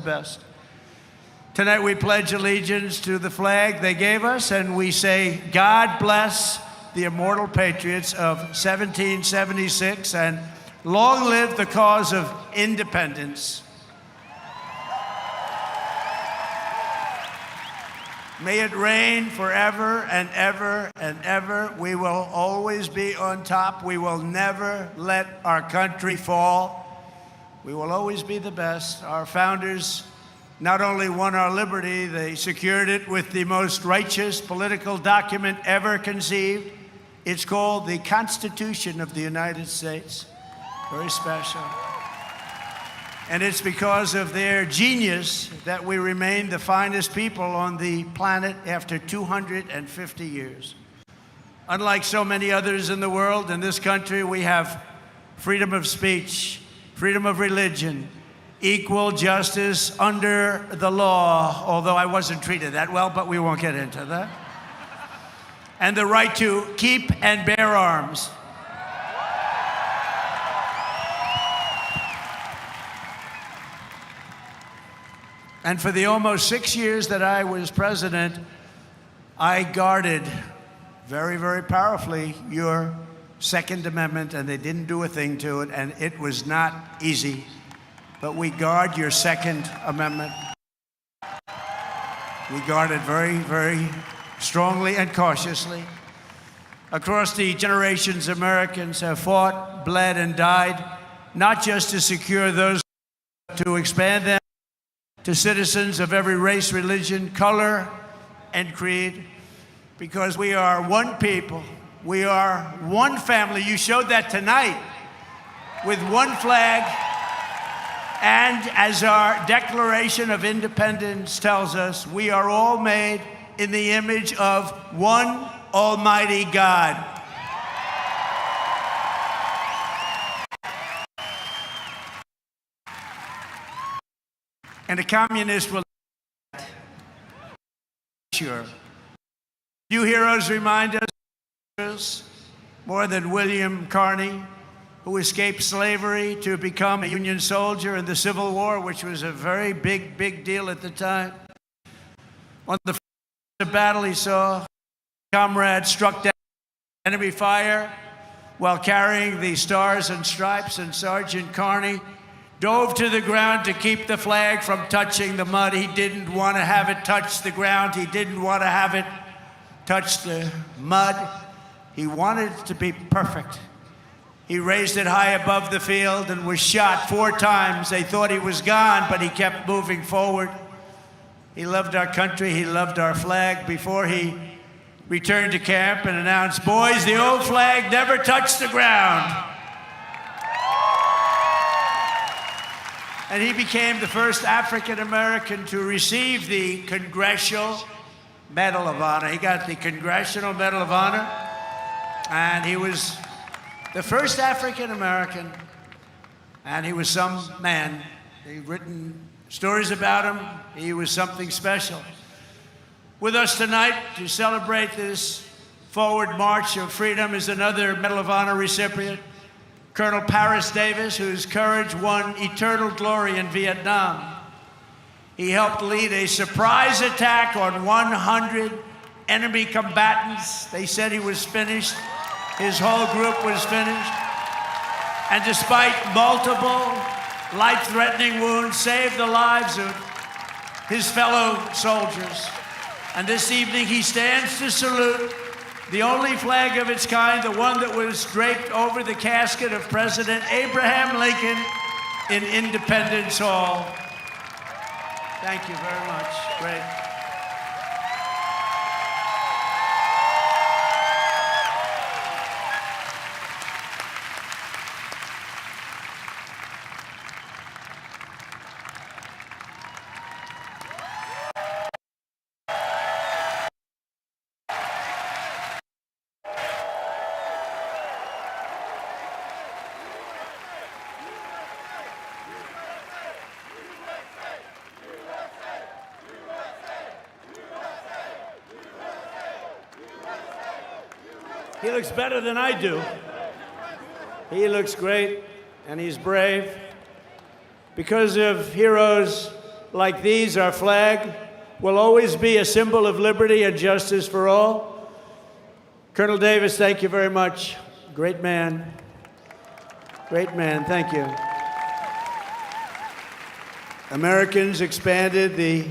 best. Tonight we pledge allegiance to the flag they gave us, and we say, God bless the immortal patriots of 1776, and long live the cause of independence. May it reign forever and ever and ever. We will always be on top. We will never let our country fall. We will always be the best. Our founders not only won our liberty, they secured it with the most righteous political document ever conceived. It's called the Constitution of the United States. Very special. And it's because of their genius that we remain the finest people on the planet after 250 years. Unlike so many others in the world, in this country, we have freedom of speech, freedom of religion, equal justice under the law, although I wasn't treated that well, but we won't get into that. And the right to keep and bear arms. And for the almost 6 years that I was president, I guarded very, very powerfully your Second Amendment, and they didn't do a thing to it, and it was not easy. But we guard your Second Amendment. We guard it very, very strongly and cautiously. Across the generations, Americans have fought, bled, and died, not just to secure those, to expand them to citizens of every race, religion, color, and creed, because we are one people. We are one family. You showed that tonight with one flag. And as our Declaration of Independence tells us, we are all made in the image of one Almighty God. And a communist will sure. Few heroes remind us more than William Carney, who escaped slavery to become a Union soldier in the Civil War, which was a very big deal at the time. On the first battle he saw, comrades struck down enemy fire while carrying the Stars and Stripes, and Sergeant Carney dove to the ground to keep the flag from touching the mud. He didn't want to have it touch the ground. He didn't want to have it touch the mud. He wanted it to be perfect. He raised it high above the field and was shot 4 times. They thought he was gone, but he kept moving forward. He loved our country. He loved our flag. Before he returned to camp and announced, "Boys, the old flag never touched the ground." And he became the first African-American to receive the Congressional Medal of Honor. He got the Congressional Medal of Honor, and he was the first African-American, and he was some man. They've written stories about him. He was something special. With us tonight to celebrate this forward march of freedom is another Medal of Honor recipient, Colonel Paris Davis, whose courage won eternal glory in Vietnam. He helped lead a surprise attack on 100 enemy combatants. They said he was finished. His whole group was finished. And despite multiple life-threatening wounds, saved the lives of his fellow soldiers. And this evening he stands to salute the only flag of its kind, the one that was draped over the casket of President Abraham Lincoln in Independence Hall. Thank you very much. Great. He looks better than I do. He looks great, and he's brave. Because of heroes like these, our flag, will always be a symbol of liberty and justice for all. Colonel Davis, thank you very much. Great man. Great man, thank you. Americans expanded the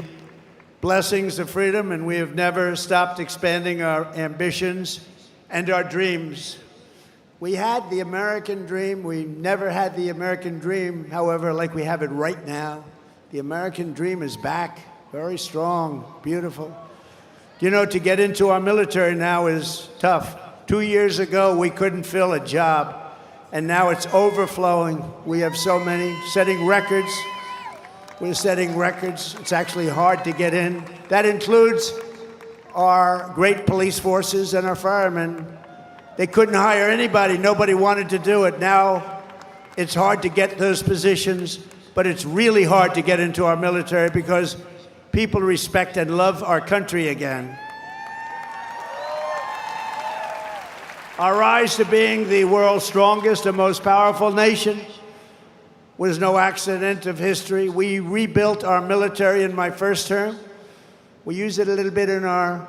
blessings of freedom, and we have never stopped expanding our ambitions and our dreams. We had the American dream. We never had the American dream, however, like we have it right now. The American dream is back, very strong, beautiful. You know, to get into our military now is tough. 2 years ago, we couldn't fill a job, and now it's overflowing. We have so many, setting records. We're setting records. It's actually hard to get in. That includes our great police forces and our firemen. They couldn't hire anybody. Nobody wanted to do it. Now it's hard to get those positions, but it's really hard to get into our military because people respect and love our country again. Our rise to being the world's strongest and most powerful nation was no accident of history. We rebuilt our military in my first term. We used it a little bit in our,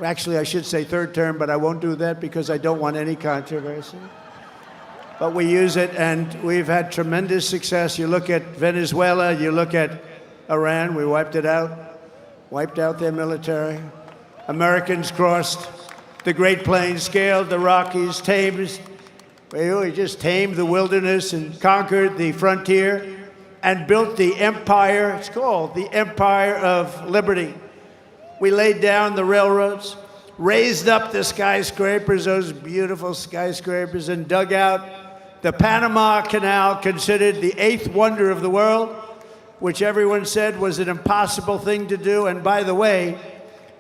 actually I should say third term, but I won't do that because I don't want any controversy. But we use it, and we've had tremendous success. You look at Venezuela, you look at Iran, we wiped out their military. Americans crossed the Great Plains, scaled the Rockies, we just tamed the wilderness and conquered the frontier and built the empire. It's called the Empire of Liberty. We laid down the railroads, raised up the skyscrapers, those beautiful skyscrapers, and dug out the Panama Canal, considered the 8th wonder of the world, which everyone said was an impossible thing to do. And by the way,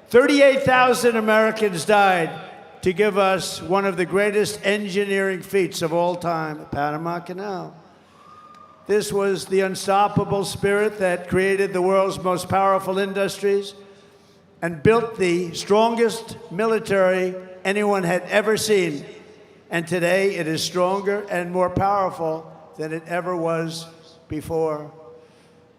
38,000 Americans died to give us one of the greatest engineering feats of all time, the Panama Canal. This was the unstoppable spirit that created the world's most powerful industries and built the strongest military anyone had ever seen. And today it is stronger and more powerful than it ever was before.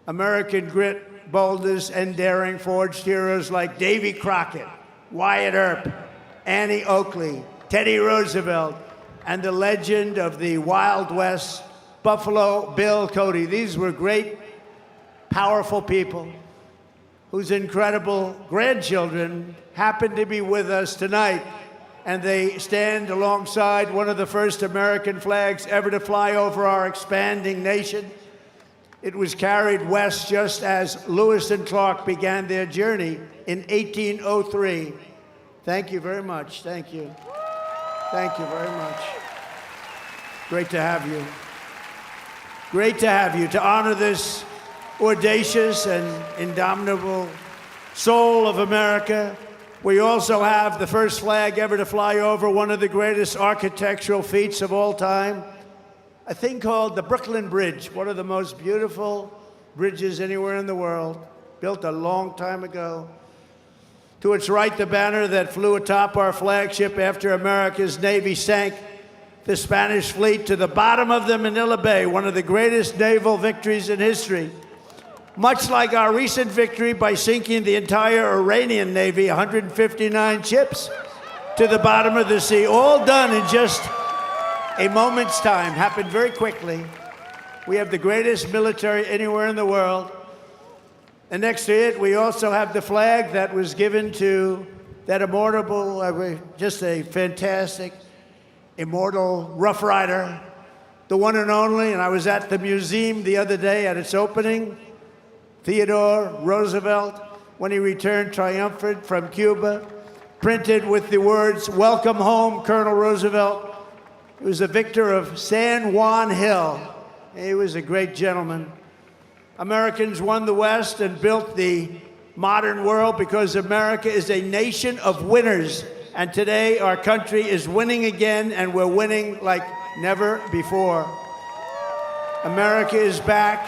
American grit, boldness, and daring forged heroes like Davy Crockett, Wyatt Earp, Annie Oakley, Teddy Roosevelt, and the legend of the Wild West, Buffalo Bill Cody. These were great, powerful people whose incredible grandchildren happen to be with us tonight. And they stand alongside one of the first American flags ever to fly over our expanding nation. It was carried west just as Lewis and Clark began their journey in 1803. Thank you very much. Thank you. Thank you very much. Great to have you. Great to have you, to honor this audacious and indomitable soul of America. We also have the first flag ever to fly over one of the greatest architectural feats of all time, a thing called the Brooklyn Bridge, one of the most beautiful bridges anywhere in the world, built a long time ago. To its right, the banner that flew atop our flagship after America's Navy sank the Spanish fleet to the bottom of the Manila Bay, one of the greatest naval victories in history. Much like our recent victory by sinking the entire Iranian Navy, 159 ships, to the bottom of the sea, all done in just a moment's time, happened very quickly. We have the greatest military anywhere in the world. And next to it, we also have the flag that was given to that immortal, just a fantastic, immortal Rough Rider, the one and only. And I was at the museum the other day at its opening. Theodore Roosevelt, when he returned triumphant from Cuba, printed with the words, "Welcome home, Colonel Roosevelt." He was a victor of San Juan Hill. He was a great gentleman. Americans won the West and built the modern world because America is a nation of winners. And today our country is winning again, and we're winning like never before. America is back,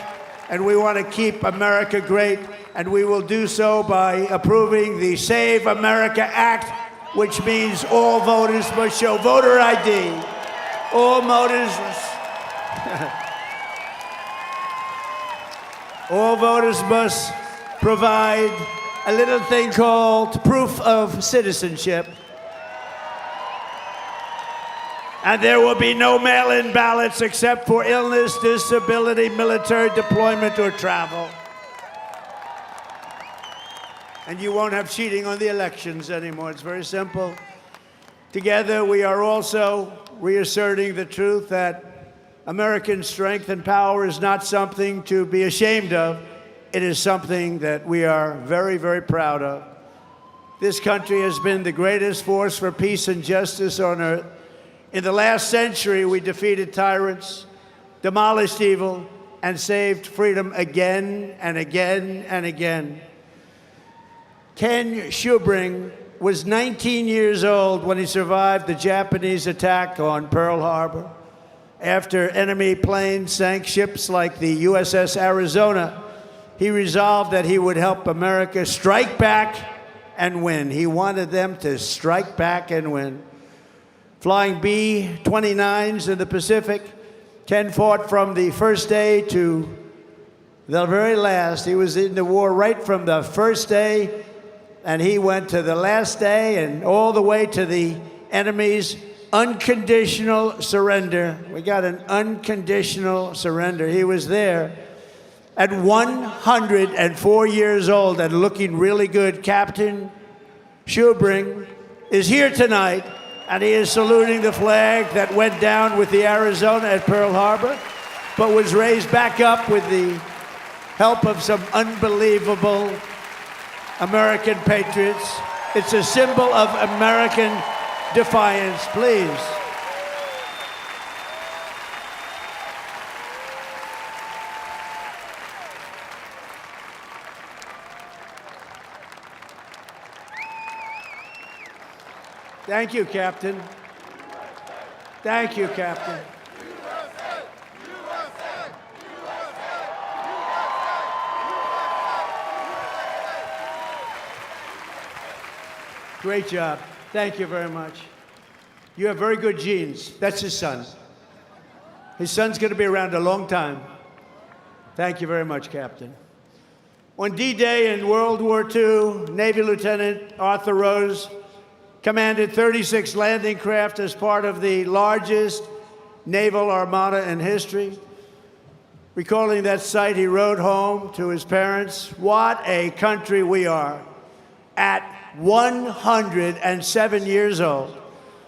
and we want to keep America great, and we will do so by approving the Save America Act, which means all voters must show voter ID. All voters. All voters must provide a little thing called proof of citizenship. And there will be no mail-in ballots except for illness, disability, military deployment, or travel. And you won't have cheating on the elections anymore. It's very simple. Together, we are also reasserting the truth that American strength and power is not something to be ashamed of. It is something that we are very, very proud of. This country has been the greatest force for peace and justice on earth. In the last century, we defeated tyrants, demolished evil, and saved freedom again and again and again. Ken Schubring was 19 years old when he survived the Japanese attack on Pearl Harbor. After enemy planes sank ships like the USS Arizona, he resolved that he would help America strike back and win. He wanted them to strike back and win. Flying B-29s in the Pacific, Ken fought from the first day to the very last. He was in the war right from the first day, and he went to the last day and all the way to the enemy's unconditional surrender. We got an unconditional surrender. He was there at 104 years old and looking really good. Captain Schubring is here tonight, and he is saluting the flag that went down with the Arizona at Pearl Harbor, but was raised back up with the help of some unbelievable American patriots. It's a symbol of American defiance. Please. Thank you, Captain. Thank you, Captain. Great job. Thank you very much. You have very good genes. That's his son. His son's going to be around a long time. Thank you very much, Captain. On D-Day in World War II, Navy Lieutenant Arthur Rose commanded 36 landing craft as part of the largest naval armada in history. Recalling that sight, he wrote home to his parents, "What a country we are." At 107 years old,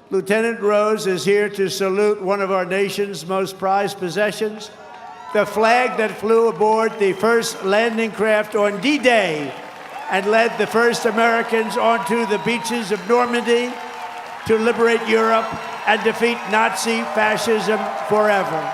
Lieutenant Rose is here to salute one of our nation's most prized possessions, the flag that flew aboard the first landing craft on D-Day and led the first Americans onto the beaches of Normandy to liberate Europe and defeat Nazi fascism forever.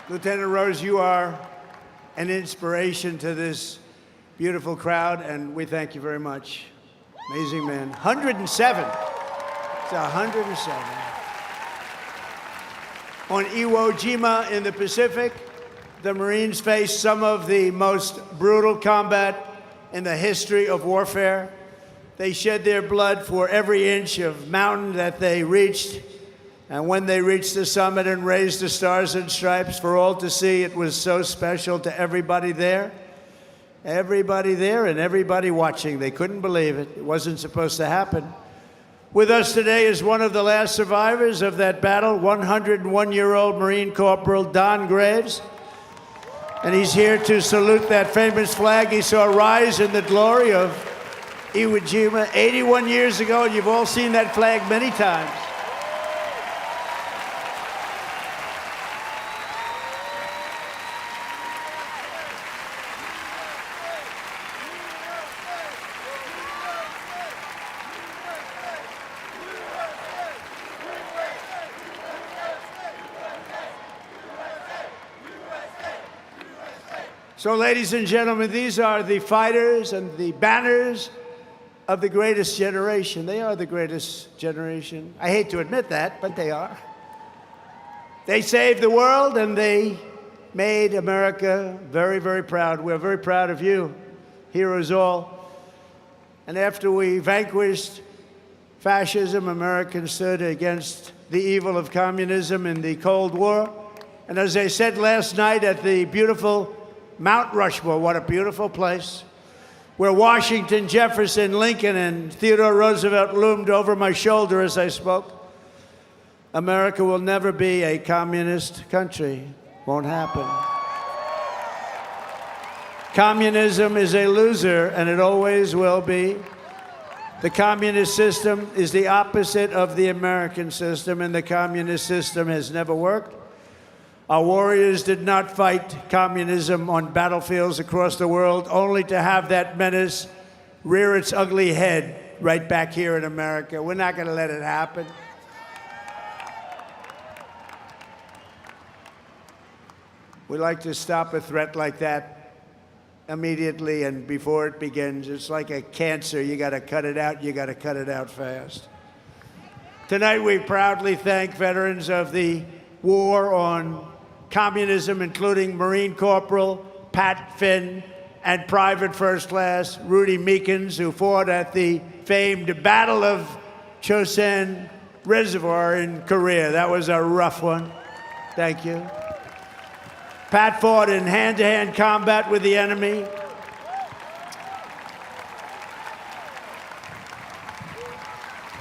Lieutenant Rose, you are an inspiration to this beautiful crowd, and we thank you very much. Amazing man. 107. It's 107. On Iwo Jima in the Pacific, the Marines faced some of the most brutal combat in the history of warfare. They shed their blood for every inch of mountain that they reached. And when they reached the summit and raised the stars and stripes for all to see, it was so special to everybody there. Everybody there and everybody watching. They couldn't believe it. It wasn't supposed to happen. With us today is one of the last survivors of that battle, 101-year-old Marine Corporal Don Graves. And he's here to salute that famous flag he saw rise in the glory of Iwo Jima 81 years ago. And you've all seen that flag many times. So, ladies and gentlemen, these are the fighters and the banners of the greatest generation. They are the greatest generation. I hate to admit that, but they are. They saved the world, and they made America very, very proud. We're very proud of you, heroes all. And after we vanquished fascism, Americans stood against the evil of communism in the Cold War. And as I said last night at the beautiful Mount Rushmore, what a beautiful place, where Washington, Jefferson, Lincoln, and Theodore Roosevelt loomed over my shoulder as I spoke. America will never be a communist country. Won't happen. Communism is a loser, and it always will be. The communist system is the opposite of the American system, and the communist system has never worked. Our warriors did not fight communism on battlefields across the world, only to have that menace rear its ugly head right back here in America. We're not going to let it happen. We like to stop a threat like that immediately and before it begins. It's like a cancer. You got to cut it out. You got to cut it out fast. Tonight, we proudly thank veterans of the war on communism, including Marine Corporal Pat Finn and Private First Class Rudy Meekins, who fought at the famed Battle of Chosin Reservoir in Korea. That was a rough one. Thank you. Pat fought in hand-to-hand combat with the enemy.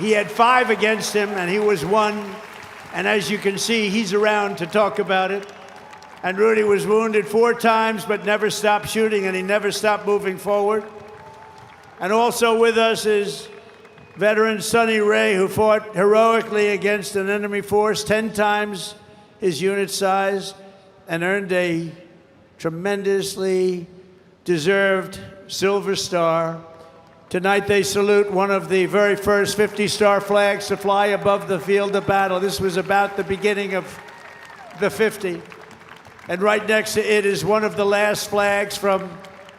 He had 5 against him, and he was 1. And as you can see, he's around to talk about it. And Rudy was wounded 4 times, but never stopped shooting, and he never stopped moving forward. And also with us is veteran Sonny Ray, who fought heroically against an enemy force 10 times his unit size and earned a tremendously deserved Silver Star. Tonight they salute one of the very first 50-star flags to fly above the field of battle. This was about the beginning of the 50. And right next to it is one of the last flags from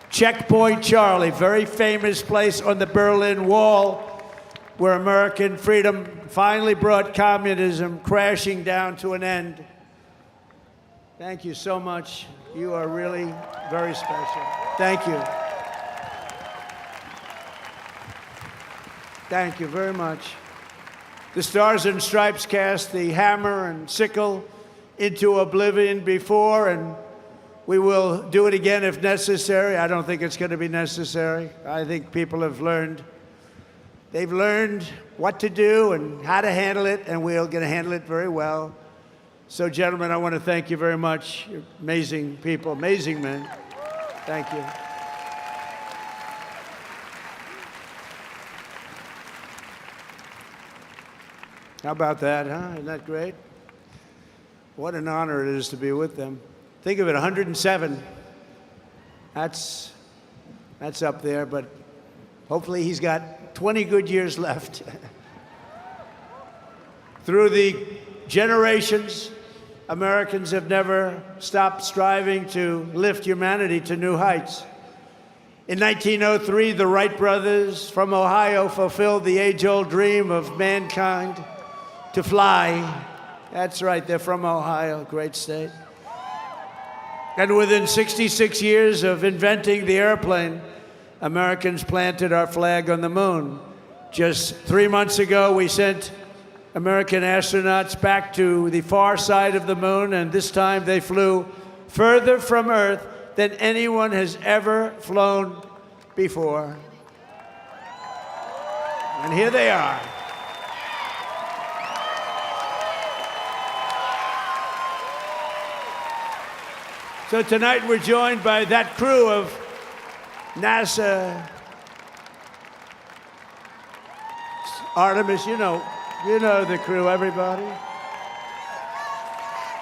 Checkpoint Charlie, very famous place on the Berlin Wall, where American freedom finally brought communism crashing down to an end. Thank you so much. You are really very special. Thank you. Thank you very much. The Stars and Stripes cast the hammer and sickle into oblivion before, and we will do it again if necessary. I don't think it's going to be necessary. I think people have learned. They've learned what to do and how to handle it, and we're going to handle it very well. So, gentlemen, I want to thank you very much. You're amazing people, amazing men. Thank you. How about that, huh? Isn't that great? What an honor it is to be with them. Think of it, 107. That's up there, but hopefully he's got 20 good years left. Through the generations, Americans have never stopped striving to lift humanity to new heights. In 1903, the Wright brothers from Ohio fulfilled the age-old dream of mankind to fly. That's right, they're from Ohio, great state. And within 66 years of inventing the airplane, Americans planted our flag on the moon. Just 3 months ago, we sent American astronauts back to the far side of the moon, and this time they flew further from Earth than anyone has ever flown before. And here they are. So tonight we're joined by that crew of NASA Artemis, you know the crew, everybody.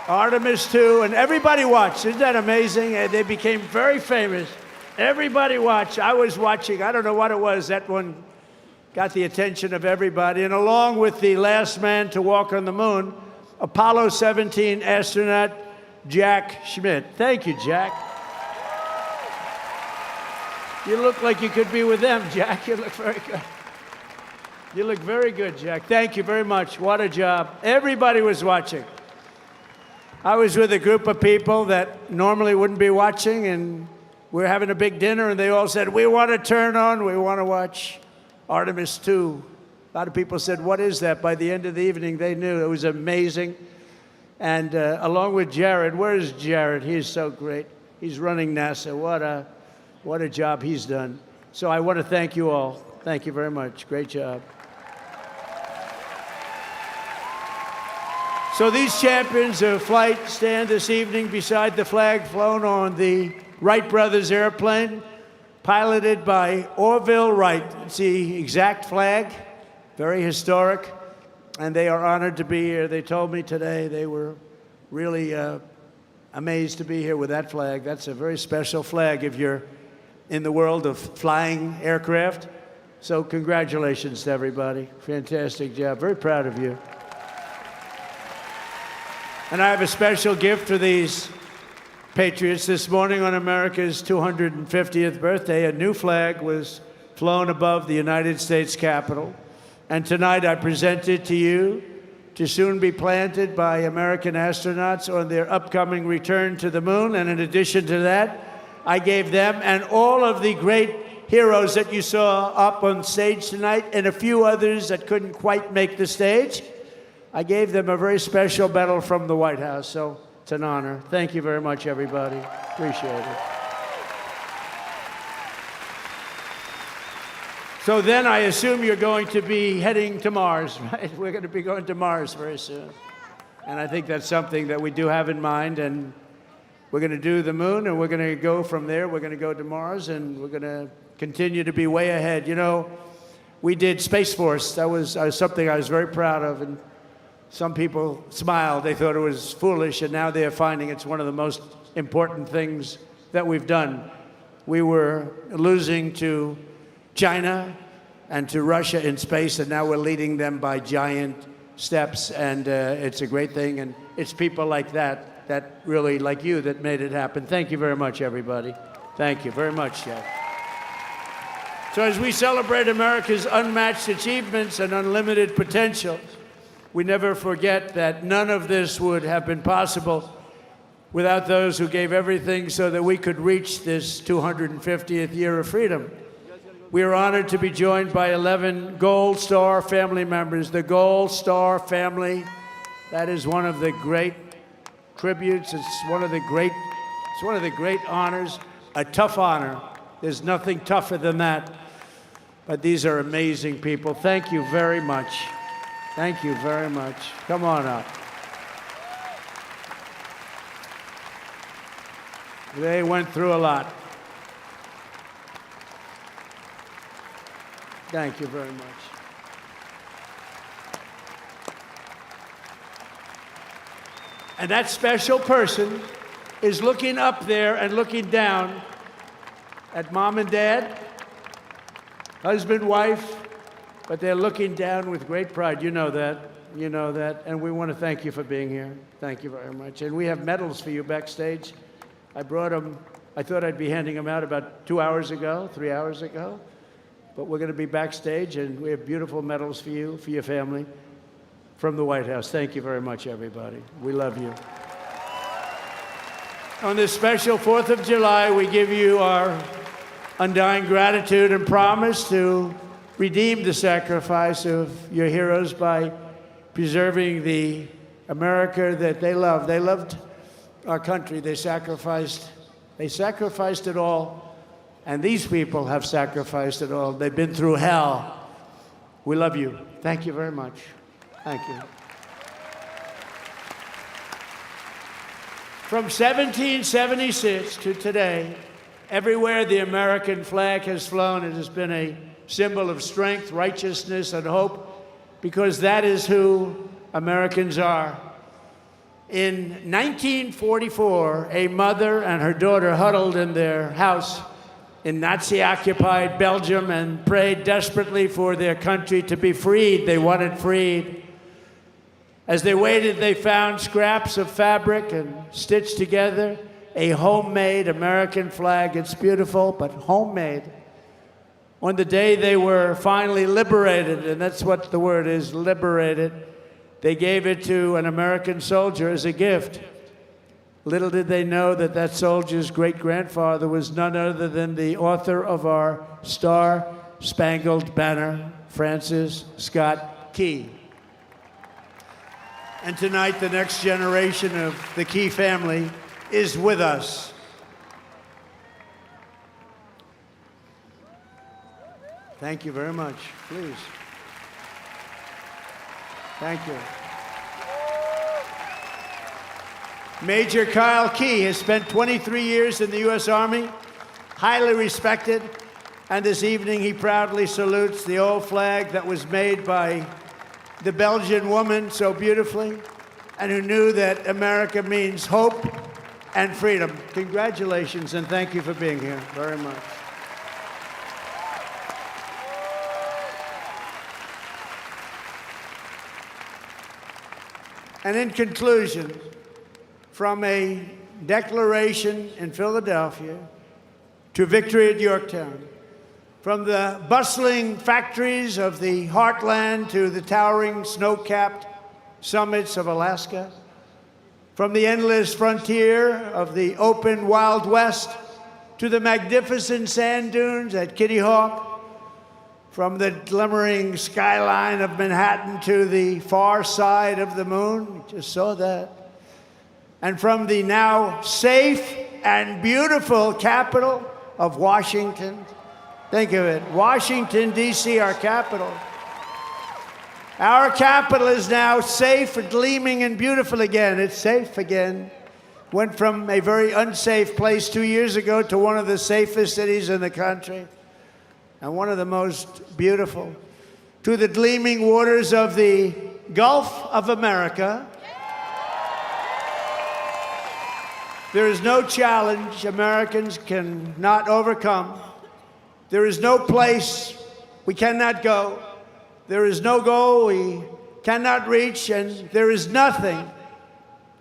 Artemis 2, and everybody watched. Isn't that amazing? And they became very famous. Everybody watched. I was watching. I don't know what it was. That one got the attention of everybody. And along with the last man to walk on the moon, Apollo 17 astronaut Jack Schmitt. Thank you, Jack. You look like you could be with them, Jack. You look very good. You look very good, Jack. Thank you very much. What a job. Everybody was watching. I was with a group of people that normally wouldn't be watching, and we were having a big dinner, and they all said, we want to turn on, we want to watch Artemis 2. A lot of people said, what is that? By the end of the evening, they knew. It was amazing. And along with Jared, where's Jared? He's so great. He's running NASA. What a job he's done. So I want to thank you all. Thank you very much. Great job. So these champions of flight stand this evening beside the flag flown on the Wright brothers airplane, piloted by Orville Wright. It's the exact flag, very historic, and they are honored to be here. They told me today they were really amazed to be here with that flag. That's a very special flag if you're in the world of flying aircraft. So congratulations to everybody. Fantastic job. Very proud of you. And I have a special gift for these patriots. This morning on America's 250th birthday, a new flag was flown above the United States Capitol. And tonight I present it to you to soon be planted by American astronauts on their upcoming return to the moon. And in addition to that, I gave them and all of the great heroes that you saw up on stage tonight, and a few others that couldn't quite make the stage, I gave them a very special medal from the White House, so it's an honor. Thank you very much, everybody. Appreciate it. So then I assume you're going to be heading to Mars, right? We're going to be going to Mars very soon. And I think that's something that we do have in mind, and we're going to do the moon, and we're going to go from there. We're going to go to Mars, and we're going to continue to be way ahead. You know, we did Space Force. That was something I was very proud of, and some people smiled. They thought it was foolish, and now they're finding it's one of the most important things that we've done. We were losing to China and to Russia in space, and now we're leading them by giant steps, and it's a great thing, and it's people like that really, like you, that made it happen. Thank you very much, everybody. Thank you very much, Jeff. So as we celebrate America's unmatched achievements and unlimited potential, we never forget that none of this would have been possible without those who gave everything so that we could reach this 250th year of freedom. We are honored to be joined by 11 Gold Star family members. The Gold Star family, that is one of the great tributes. It's one of the great honors, a tough honor. There's nothing tougher than that. But these are amazing people. Thank you very much. Thank you very much. Come on up. They went through a lot. Thank you very much. And that special person is looking up there and looking down at mom and dad, husband, wife, but they're looking down with great pride. You know that. You know that. And we want to thank you for being here. Thank you very much. And we have medals for you backstage. I brought them. I thought I'd be handing them out about 3 hours ago. But we're going to be backstage, and we have beautiful medals for you, for your family, from the White House. Thank you very much, everybody. We love you. On this special 4th of July, we give you our undying gratitude and promise to redeem the sacrifice of your heroes by preserving the America that they loved. They loved our country. They sacrificed it all. And these people have sacrificed it all. They've been through hell. We love you. Thank you very much. Thank you. From 1776 to today, everywhere the American flag has flown, it has been a symbol of strength, righteousness, and hope, because that is who Americans are. In 1944, a mother and her daughter huddled in their house in Nazi-occupied Belgium and prayed desperately for their country to be freed. They wanted freed. As they waited, they found scraps of fabric and stitched together a homemade American flag. It's beautiful, but homemade. On the day they were finally liberated, and that's what the word is, liberated, they gave it to an American soldier as a gift. Little did they know that that soldier's great-grandfather was none other than the author of our Star-Spangled Banner, Francis Scott Key. And tonight, the next generation of the Key family is with us. Thank you very much. Please. Thank you. Major Kyle Key has spent 23 years in the U.S. Army, highly respected, and this evening he proudly salutes the old flag that was made by the Belgian woman so beautifully, and who knew that America means hope and freedom. Congratulations, and thank you for being here very much. And in conclusion, from a declaration in Philadelphia to victory at Yorktown, from the bustling factories of the heartland to the towering snow-capped summits of Alaska, from the endless frontier of the open Wild West to the magnificent sand dunes at Kitty Hawk, from the glimmering skyline of Manhattan to the far side of the moon, you just saw that, and from the now safe and beautiful capital of Washington. Think of it, Washington, D.C., our capital. Our capital is now safe, gleaming, and beautiful again. It's safe again. Went from a very unsafe place 2 years ago to one of the safest cities in the country, and one of the most beautiful. To the gleaming waters of the Gulf of America. There is no challenge Americans cannot overcome. There is no place we cannot go. There is no goal we cannot reach, and there is nothing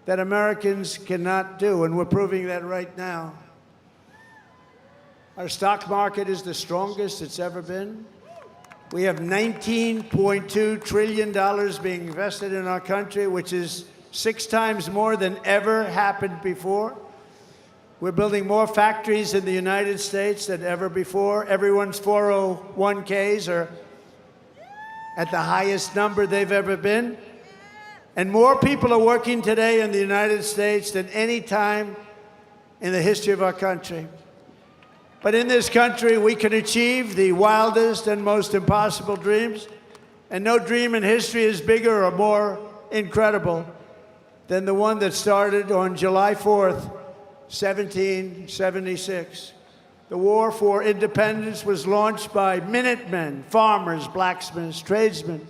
that Americans cannot do, and we're proving that right now. Our stock market is the strongest it's ever been. We have $19.2 trillion being invested in our country, which is 6 times more than ever happened before. We're building more factories in the United States than ever before. Everyone's 401ks are at the highest number they've ever been. And more people are working today in the United States than any time in the history of our country. But in this country, we can achieve the wildest and most impossible dreams. And no dream in history is bigger or more incredible than the one that started on July 4th, 1776. The war for independence was launched by Minutemen, farmers, blacksmiths, tradesmen,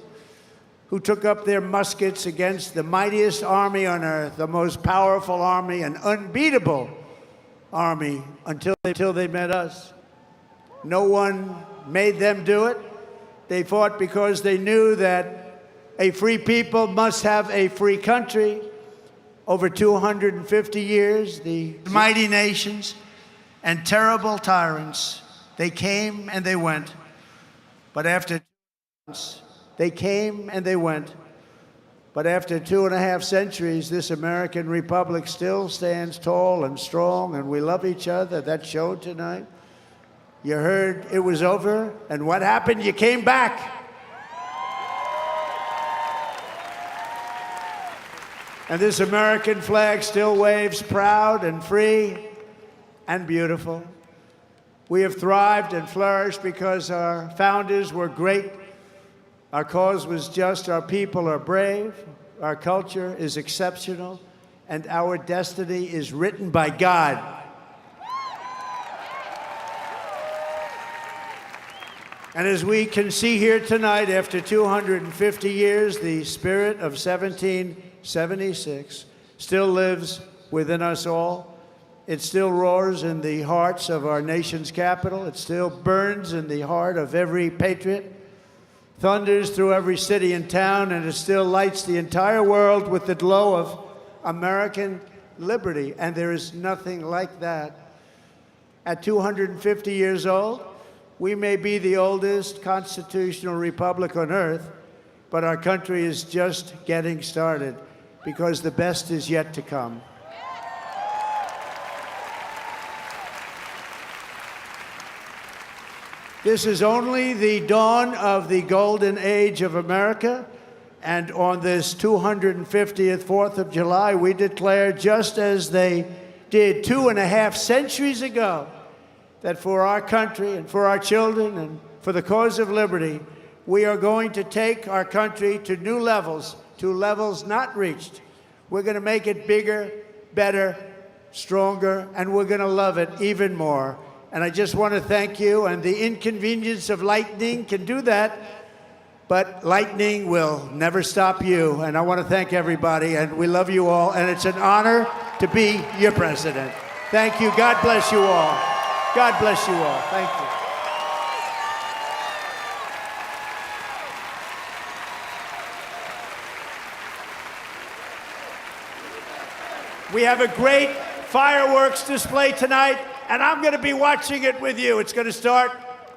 who took up their muskets against the mightiest army on earth, the most powerful army, an unbeatable army, until they met us. No one made them do it. They fought because they knew that a free people must have a free country. Over 250 years, the mighty nations and terrible tyrants, they came and they went. But after they came and they went. But after 2.5 centuries, this American republic still stands tall and strong, and we love each other. That showed tonight. You heard it was over, and what happened? You came back. And this American flag still waves proud and free and beautiful. We have thrived and flourished because our founders were great. Our cause was just, our people are brave, our culture is exceptional, and our destiny is written by God. And as we can see here tonight, after 250 years, the spirit of 1776 still lives within us all. It still roars in the hearts of our nation's capital. It still burns in the heart of every patriot, thunders through every city and town, and it still lights the entire world with the glow of American liberty, and there is nothing like that. At 250 years old, we may be the oldest constitutional republic on earth, but our country is just getting started because the best is yet to come. This is only the dawn of the golden age of America, and on this 250th 4th of July, we declare, just as they did 2.5 centuries ago, that for our country and for our children and for the cause of liberty, we are going to take our country to new levels, to levels not reached. We're going to make it bigger, better, stronger, and we're going to love it even more. And I just want to thank you, and the inconvenience of lightning can do that, but lightning will never stop you. And I want to thank everybody, and we love you all, and it's an honor to be your president. Thank you. God bless you all. God bless you all. Thank you. We have a great fireworks display tonight, and I'm going to be watching it with you. It's going to start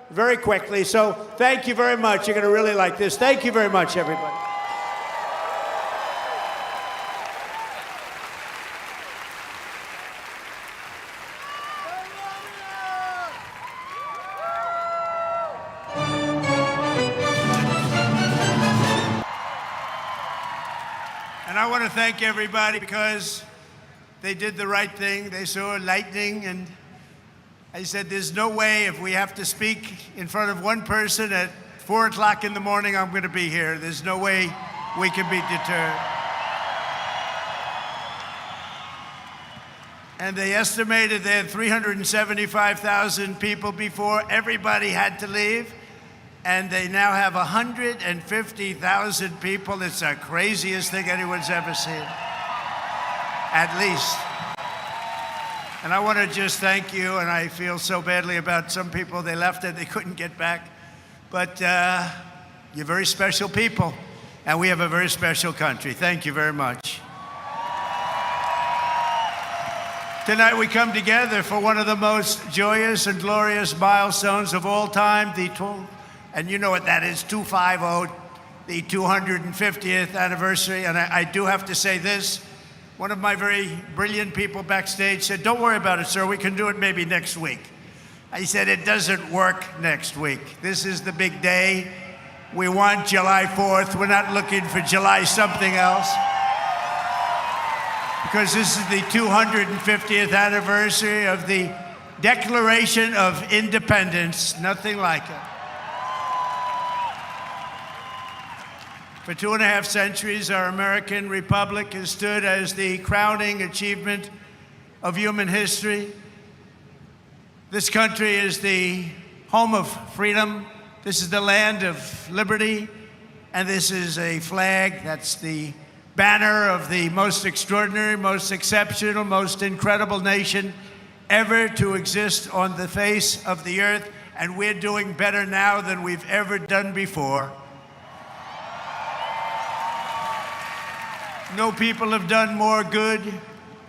very quickly, so thank you very much. You're going to really like this. Thank you very much, everybody. And I want to thank everybody because they did the right thing. They saw lightning, and I said, there's no way if we have to speak in front of one person at 4 o'clock in the morning, I'm going to be here. There's no way we can be deterred. And they estimated they had 375,000 people before. Everybody had to leave. And they now have 150,000 people. It's the craziest thing anyone's ever seen. At least. And I want to just thank you, and I feel so badly about some people. They left and they couldn't get back. But you're very special people, and we have a very special country. Thank you very much. Tonight we come together for one of the most joyous and glorious milestones of all time, and you know what that is, 250, the 250th anniversary. And I do have to say this. One of my very brilliant people backstage said, don't worry about it, sir. We can do it maybe next week. I said, it doesn't work next week. This is the big day. We want July 4th. We're not looking for July something else. Because this is the 250th anniversary of the Declaration of Independence. Nothing like it. For 2.5 centuries, our American republic has stood as the crowning achievement of human history. This country is the home of freedom. This is the land of liberty. And this is a flag that's the banner of the most extraordinary, most exceptional, most incredible nation ever to exist on the face of the earth. And we're doing better now than we've ever done before. No people have done more good,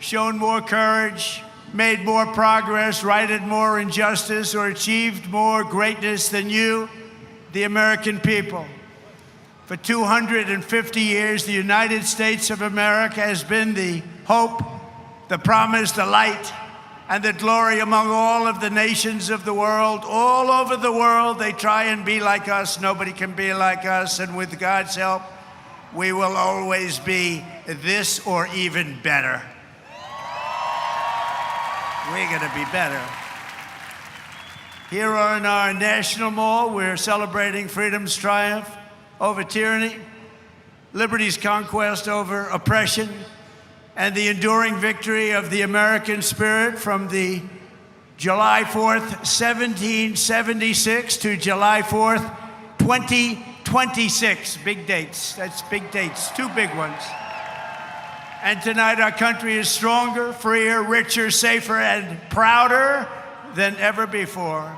shown more courage, made more progress, righted more injustice, or achieved more greatness than you, the American people. For 250 years, the United States of America has been the hope, the promise, the light, and the glory among all of the nations of the world. All over the world, they try and be like us. Nobody can be like us, and with God's help, we will always be this or even better. We're going to be better. Here on our National Mall, we're celebrating freedom's triumph over tyranny, liberty's conquest over oppression, and the enduring victory of the American spirit from the July 4th, 1776 to July 4th, 2026. Big dates. That's big dates. Two big ones. And tonight our country is stronger, freer, richer, safer, and prouder than ever before.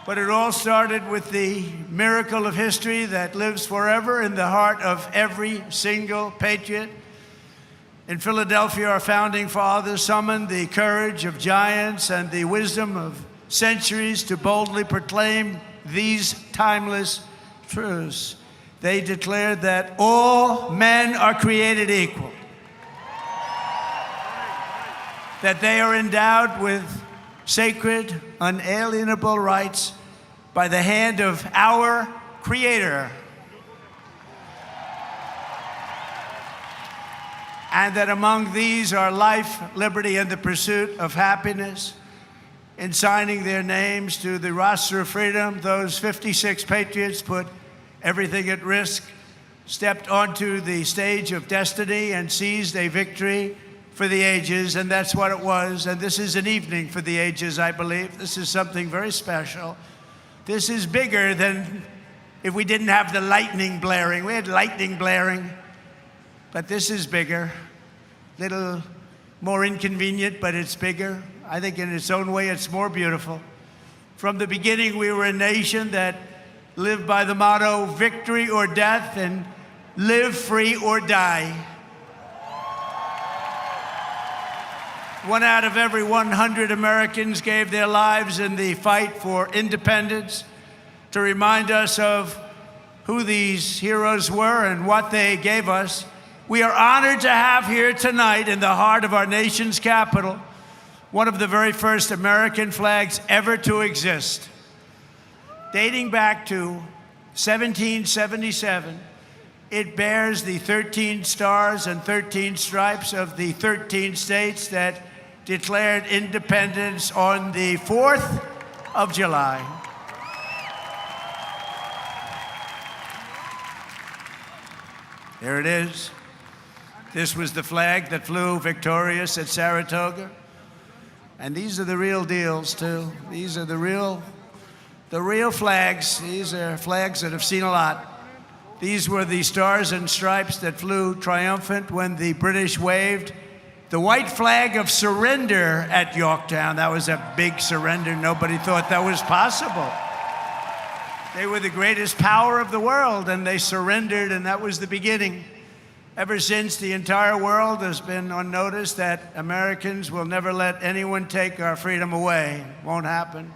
But it all started with the miracle of history that lives forever in the heart of every single patriot. In Philadelphia, our founding fathers summoned the courage of giants and the wisdom of centuries to boldly proclaim these timeless truths. They declared that all men are created equal, that they are endowed with sacred, unalienable rights by the hand of our Creator, and that among these are life, liberty, and the pursuit of happiness. In signing their names to the roster of freedom, those 56 patriots put everything at risk, stepped onto the stage of destiny, and seized a victory for the ages, and that's what it was. And this is an evening for the ages, I believe. This is something very special. This is bigger than if we didn't have the lightning blaring. We had lightning blaring, but this is bigger. Little more inconvenient, but it's bigger. I think in its own way, it's more beautiful. From the beginning, we were a nation that lived by the motto, victory or death, and live free or die. 1 out of every 100 Americans gave their lives in the fight for independence. To remind us of who these heroes were and what they gave us, we are honored to have here tonight in the heart of our nation's capital one of the very first American flags ever to exist. Dating back to 1777, it bears the 13 stars and 13 stripes of the 13 states that declared independence on the 4th of July. There it is. This was the flag that flew victorious at Saratoga. And these are the real deals, too. These are the real flags. These are flags that have seen a lot. These were the stars and stripes that flew triumphant when the British waved the white flag of surrender at Yorktown. That was a big surrender. Nobody thought that was possible. They were the greatest power of the world, and they surrendered, and that was the beginning. Ever since, the entire world has been on notice that Americans will never let anyone take our freedom away. Won't happen.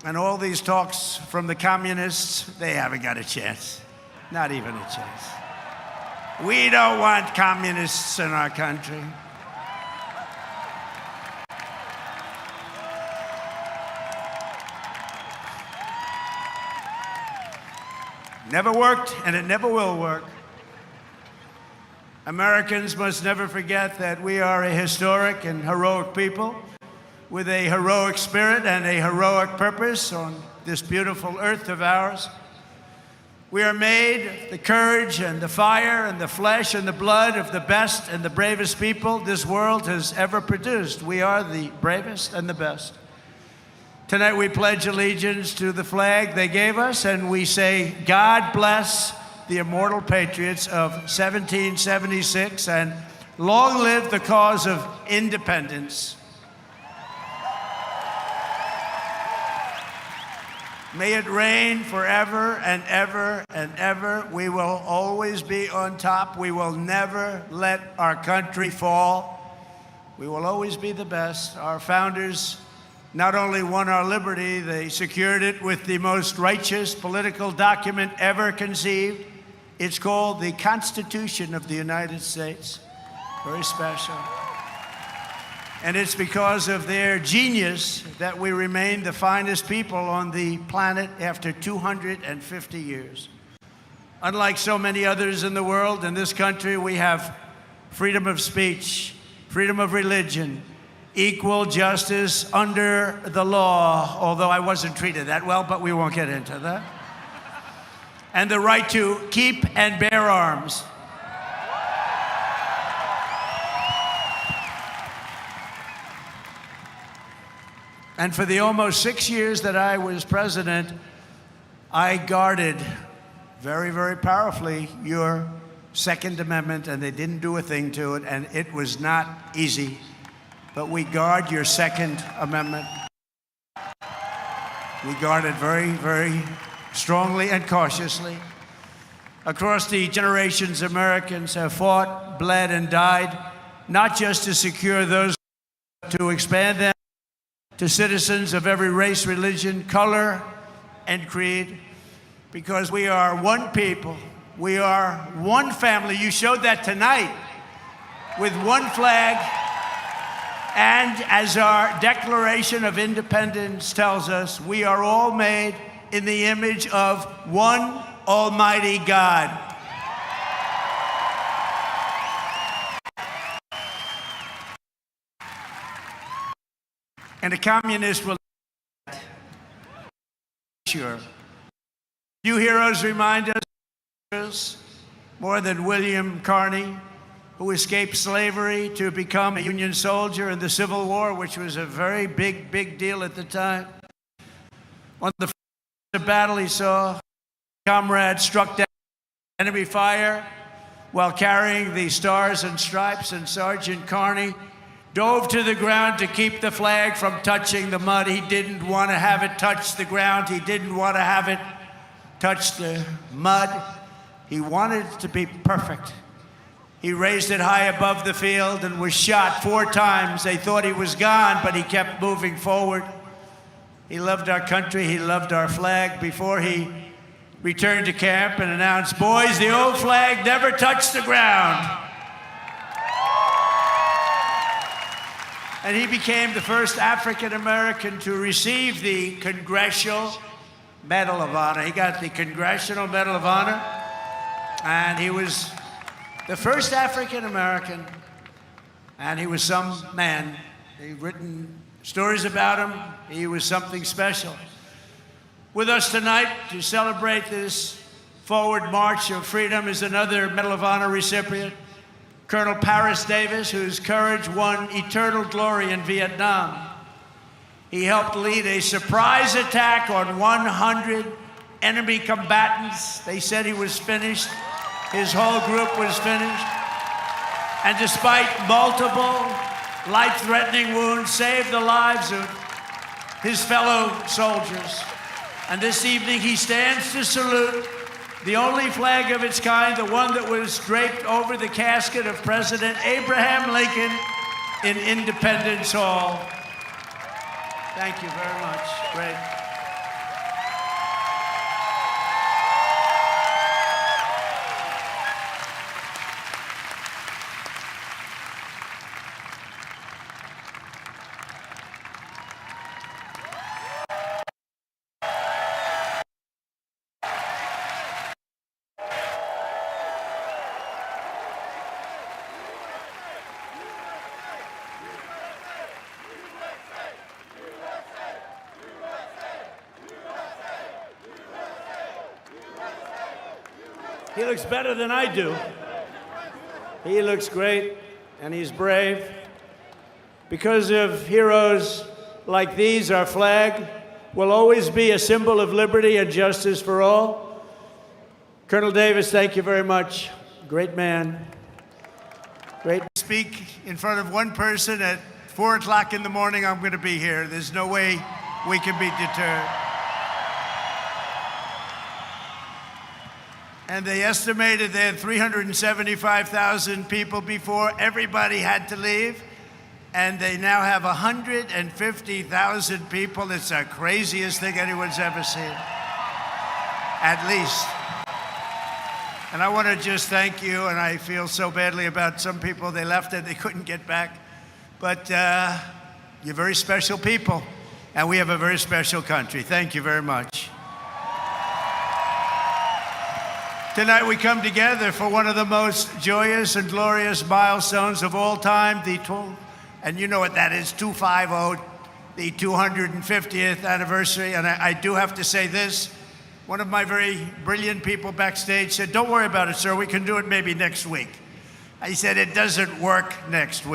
And all these talks from the communists, they haven't got a chance. Not even a chance. We don't want communists in our country. Never worked, and it never will work. Americans must never forget that we are a historic and heroic people with a heroic spirit and a heroic purpose on this beautiful earth of ours. We are made the courage and the fire and the flesh and the blood of the best and the bravest people this world has ever produced. We are the bravest and the best. Tonight we pledge allegiance to the flag they gave us, and we say, God bless the immortal patriots of 1776, and long live the cause of independence. May it reign forever and ever and ever. We will always be on top. We will never let our country fall. We will always be the best. Our founders not only won our liberty, they secured it with the most righteous political document ever conceived. It's called the Constitution of the United States. Very special. And it's because of their genius that we remain the finest people on the planet after 250 years. Unlike so many others in the world, in this country, we have freedom of speech, freedom of religion, equal justice under the law, although I wasn't treated that well, but we won't get into that. And the right to keep and bear arms. And for the almost 6 years that I was president, I guarded very, very powerfully your Second Amendment, and they didn't do a thing to it, and it was not easy. But we guard your Second Amendment. We guard it very, very strongly and cautiously. Across the generations, Americans have fought, bled, and died, not just to secure those, to expand them to citizens of every race, religion, color, and creed, because we are one people. We are one family. You showed that tonight with one flag. And as our Declaration of Independence tells us, we are all made in the image of one Almighty God. And a communist will sure. Few heroes remind us more than William Carney, who escaped slavery to become a Union soldier in the Civil War, which was a very big deal at the time. On the first battle he saw, comrades struck down enemy fire while carrying the Stars and Stripes, and Sergeant Carney dove to the ground to keep the flag from touching the mud. He didn't want to have it touch the ground. He didn't want to have it touch the mud. He wanted it to be perfect. He raised it high above the field and was shot 4 times. They thought he was gone, but he kept moving forward. He loved our country. He loved our flag. Before he returned to camp and announced, "Boys, the old flag never touched the ground." And he became the first African American to receive the Congressional Medal of Honor. He got the Congressional Medal of Honor, and he was the first African American, and he was some man. They've written stories about him. He was something special. With us tonight to celebrate this forward march of freedom is another Medal of Honor recipient, Colonel Paris Davis, whose courage won eternal glory in Vietnam. He helped lead a surprise attack on 100 enemy combatants. They said he was finished. His whole group was finished. And despite multiple life-threatening wounds, saved the lives of his fellow soldiers. And this evening he stands to salute the only flag of its kind, the one that was draped over the casket of President Abraham Lincoln in Independence Hall. Thank you very much. Great. He looks better than I do. He looks great, and he's brave. Because of heroes like these, our flag will always be a symbol of liberty and justice for all. Colonel Davis, thank you very much. Great man. Great. Speak in front of one person at 4 o'clock in the morning, I'm going to be here. There's no way we can be deterred. And they estimated they had 375,000 people before everybody had to leave. And they now have 150,000 people. It's the craziest thing anyone's ever seen, at least. And I want to just thank you, and I feel so badly about some people. They left and they couldn't get back. But you're very special people, and we have a very special country. Thank you very much. Tonight we come together for one of the most joyous and glorious milestones of all time, and you know what that is, 250, the 250th anniversary. And I do have to say this. One of my very brilliant people backstage said, "Don't worry about it, sir. We can do it maybe next week." I said, "It doesn't work next week."